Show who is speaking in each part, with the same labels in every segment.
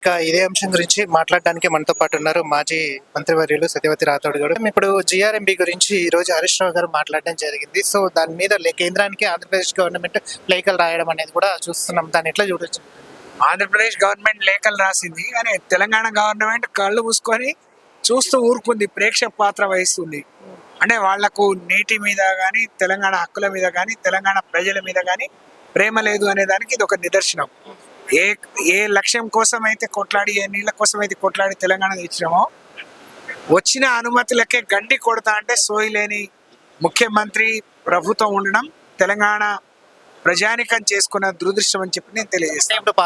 Speaker 1: ఇక ఇదే అంశం గురించి మాట్లాడడానికి మనతో పాటు ఉన్నారు మాజీ మంత్రివర్యులు సత్యవతి రాథోడ్ గారు. ఇప్పుడు జిఆర్ఎంబి గురించి ఈ రోజు హరీష్ రావు గారు మాట్లాడడం జరిగింది. సో దాని మీద కేంద్రానికి ఆంధ్రప్రదేశ్ గవర్నమెంట్ లేఖలు రాయడం అనేది కూడా చూస్తున్నాం. దాన్ని ఎట్లా చూడొచ్చు?
Speaker 2: ఆంధ్రప్రదేశ్ గవర్నమెంట్ లేఖలు రాసింది కానీ తెలంగాణ గవర్నమెంట్ కళ్ళు మూసుకొని చూస్తూ ఊరుకుంది, ప్రేక్షక పాత్ర వహిస్తుంది. అంటే వాళ్లకు నీటి మీద కానీ తెలంగాణ హక్కుల మీద కానీ తెలంగాణ ప్రజల మీద కానీ ప్రేమ లేదు అనే దానికి ఇది ఒక నిదర్శనం. ఏ లక్ష్యం కోసం అయితే కొట్లాడి, ఏ నీళ్ళ కోసం అయితే కొట్లాడి తెలంగాణ తెచ్చినామో వచ్చిన అనుమతులకే గండి కొడతా అంటే సోయి లేని ముఖ్యమంత్రి ప్రభుత్వం ఉండడం తెలంగాణ ప్రజానికం చేసుకున్న దురదృష్టం అని చెప్పి నేను తెలియజేస్తాను.
Speaker 1: ఇప్పుడు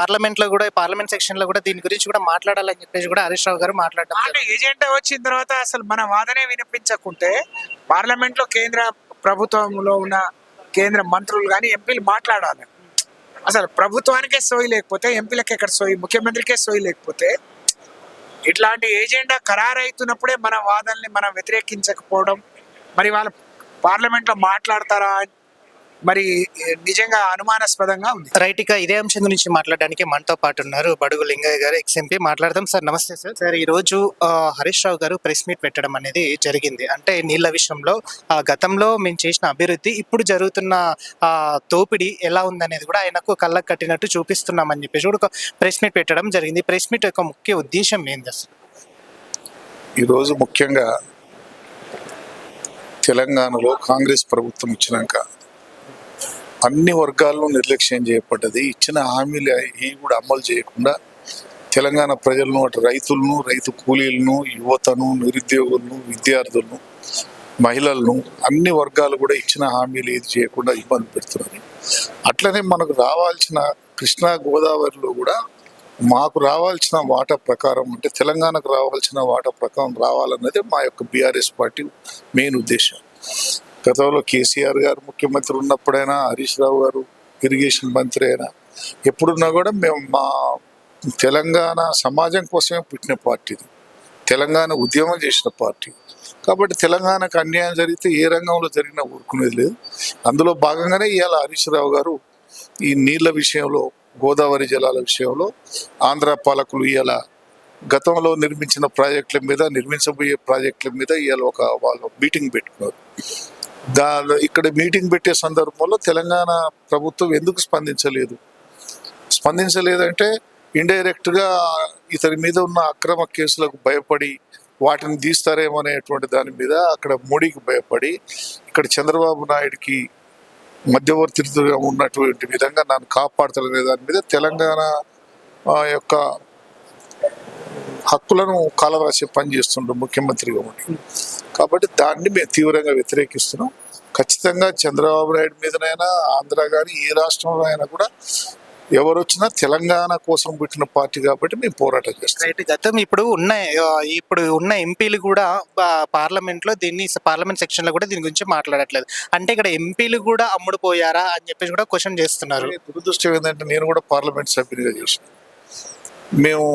Speaker 1: పార్లమెంట్ సెక్షన్ లో కూడా దీని గురించి కూడా మాట్లాడాలని చెప్పేసి కూడా హరీష్ రావు గారు మాట్లాడడం.
Speaker 2: అంటే ఏజెండా వచ్చిన తర్వాత అసలు మన వాదనే వినిపించకుంటే పార్లమెంట్ లో కేంద్ర ప్రభుత్వంలో ఉన్న కేంద్ర మంత్రులు కానీ ఎంపీలు మాట్లాడాలి. అసలు ప్రభుత్వానికే సోయి లేకపోతే ఎంపీలకి ఎక్కడ సోయి, ముఖ్యమంత్రికే సోయి లేకపోతే ఇట్లాంటి ఏజెండా ఖరారైతున్నప్పుడే మన వాదనని మనం వ్యతిరేకించకపోవడం, మరి వాళ్ళు పార్లమెంట్ లో మాట్లాడతారా మరి నిజంగా అనుమానాస్పదంగా ఉంది.
Speaker 1: రైట్, ఇక ఇదే అంశం గురించి మాట్లాడడానికి మనతో పాటు ఉన్నారు బడుగు లింగయ్య గారు, ఎక్స్ఎంపీ. మాట్లాడదాం సార్. నమస్తే సార్. సార్, ఈ రోజు హరీష్ రావు గారు ప్రెస్ మీట్ పెట్టడం అనేది జరిగింది. అంటే నీళ్ళ విషయంలో గతంలో మేము చేసిన అభివృద్ధి, ఇప్పుడు జరుగుతున్న దోపిడీ ఎలా ఉందనేది కూడా ఆయనకు కళ్ళకు కట్టినట్టు చూపిస్తున్నామని చెప్పేసి కూడా ఒక ప్రెస్ మీట్ పెట్టడం జరిగింది. ప్రెస్ మీట్ యొక్క ముఖ్య ఉద్దేశం ఏంది అసలు?
Speaker 3: ఈరోజు ముఖ్యంగా తెలంగాణలో కాంగ్రెస్ ప్రభుత్వం వచ్చినాక అన్ని వర్గాలను నిర్లక్ష్యం చేయబడ్డది. ఇచ్చిన హామీలు ఏవి కూడా అమలు చేయకుండా తెలంగాణ ప్రజలను, అటు రైతులను, రైతు కూలీలను, యువతను, నిరుద్యోగులను, విద్యార్థులను, మహిళలను, అన్ని వర్గాలు కూడా ఇచ్చిన హామీలు ఏది చేయకుండా ఇబ్బంది పెడుతున్నారు. అట్లనే మనకు రావాల్సిన కృష్ణా గోదావరిలో కూడా మాకు రావాల్సిన వాటా ప్రకారం, అంటే తెలంగాణకు రావాల్సిన వాటా ప్రకారం రావాలన్నదే మా యొక్క బీఆర్ఎస్ పార్టీ మెయిన్ ఉద్దేశం. గతంలో కేసీఆర్ గారు ముఖ్యమంత్రి ఉన్నప్పుడైనా, హరీష్ రావు గారు ఇరిగేషన్ మంత్రి అయినా, ఎప్పుడున్నా కూడా మేము మా తెలంగాణ సమాజం కోసమే పుట్టిన పార్టీ, తెలంగాణ ఉద్యమం చేసిన పార్టీ. కాబట్టి తెలంగాణకు అన్యాయం జరిగితే ఏ రంగంలో జరిగినా ఊరుకునేది లేదు. అందులో భాగంగానే ఇవాళ హరీష్ రావు గారు ఈ నీళ్ల విషయంలో, గోదావరి జలాల విషయంలో ఆంధ్ర పాలకులు ఇవాళ గతంలో నిర్మించిన ప్రాజెక్టుల మీద, నిర్మించబోయే ప్రాజెక్టుల మీద ఇవాళ వాళ్ళు మీటింగ్ పెట్టుకున్నారు. ఇక్కడ మీటింగ్ పెట్టే సందర్భంలో తెలంగాణ ప్రభుత్వం ఎందుకు స్పందించలేదంటే ఇండైరెక్ట్గా ఇతని మీద ఉన్న అక్రమ కేసులకు భయపడి వాటిని తీస్తారేమో అనేటువంటి దాని మీద అక్కడ మోడీకి భయపడి, ఇక్కడ చంద్రబాబు నాయుడికి మధ్యవర్తిగా ఉన్నటువంటి విధంగా నన్ను కాపాడుతారనే దాని మీద తెలంగాణ యొక్క హక్కులను కాలరాసే పని చేస్తుండ్రు ముఖ్యమంత్రిగా ఉండి. కాబట్టి దాన్ని మేము తీవ్రంగా వ్యతిరేకిస్తున్నాం. ఖచ్చితంగా చంద్రబాబు నాయుడు మీదనైనా, ఆంధ్ర కానీ ఏ రాష్ట్రంలో అయినా కూడా ఎవరు వచ్చినా తెలంగాణ కోసం పుట్టిన పార్టీ కాబట్టి మేము పోరాటం చేస్తాం.
Speaker 1: ఇప్పుడు ఉన్న ఎంపీలు కూడా పార్లమెంట్ సెక్షన్ లో కూడా దీని గురించి మాట్లాడట్లేదు. అంటే ఇక్కడ ఎంపీలు కూడా అమ్ముడుపోయారా అని చెప్పేసి కూడా క్వశ్చన్ చేస్తున్నారు.
Speaker 3: దురదృష్టం ఏంటంటే నేను కూడా పార్లమెంట్ సభ్యునిగా చేసిన, మేము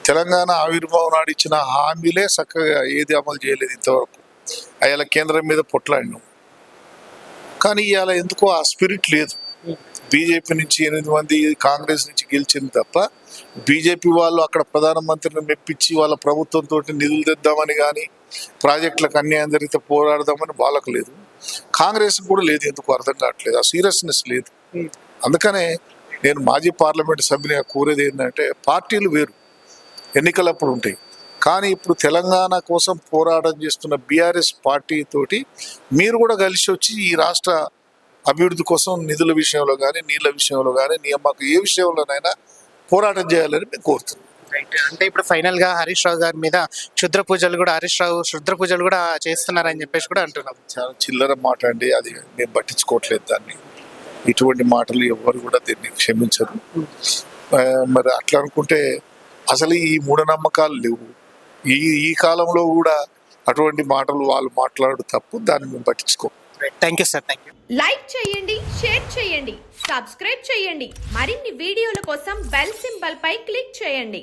Speaker 3: తెలంగాణ ఆవిర్భావం నాడు ఇచ్చిన హామీలే చక్కగా ఏది అమలు చేయలేదు ఇంతవరకు. అయాల కేంద్రం మీద పొట్లాడినాం, కానీ ఇవాళ ఎందుకో ఆ స్పిరిట్ లేదు. బీజేపీ నుంచి 8 మంది, కాంగ్రెస్ నుంచి గెలిచింది తప్ప బీజేపీ వాళ్ళు అక్కడ ప్రధానమంత్రిని మెప్పించి వాళ్ళ ప్రభుత్వంతో నిధులు తెద్దామని కానీ, ప్రాజెక్టులకు అన్యాయం జరిగితే పోరాడదామని వాళ్ళకు లేదు. కాంగ్రెస్ కూడా లేదు, ఎందుకు అర్థం కావట్లేదు. ఆ సీరియస్నెస్ లేదు. అందుకనే నేను మాజీ పార్లమెంట్ సభ్యునిగా కోరేది ఏంటంటే, పార్టీలు వేరు, ఎన్నికలప్పుడు ఉంటాయి, కానీ ఇప్పుడు తెలంగాణ కోసం పోరాటం చేస్తున్న బీఆర్ఎస్ పార్టీ తోటి మీరు కూడా కలిసి వచ్చి ఈ రాష్ట్ర అభివృద్ధి కోసం నిధుల విషయంలో కానీ, నీళ్ళ విషయంలో కానీ, నియామక ఏ విషయంలోనైనా పోరాటం చేయాలని మేము కోరుతున్నాం.
Speaker 1: అంటే ఇప్పుడు ఫైనల్ గా హరీష్ రావు గారి మీద క్షుద్ర పూజలు కూడా చేస్తున్నారని చెప్పేసి కూడా అంటున్నాం.
Speaker 3: చాలా చిల్లర మాట అండి అది, మేము పట్టించుకోవట్లేదు దాన్ని. ఇటువంటి మాటలు ఎవరు కూడా దీన్ని క్షమించరు. మరి అట్లా అనుకుంటే అసలు ఈ మూఢనమ్మకాలు లేవు. ఈ కాలంలో కూడా అటువంటి మాటలు వాళ్ళు మాట్లాడు తప్పు, దాన్ని మేము పట్టించుకోం.
Speaker 1: Thank you sir. Thank you.
Speaker 4: Like చేయండి, షేర్ చేయండి, సబ్స్క్రైబ్ చేయండి. మరిన్ని వీడియోల కోసం బెల్ సింబల్ పై క్లిక్ చేయండి.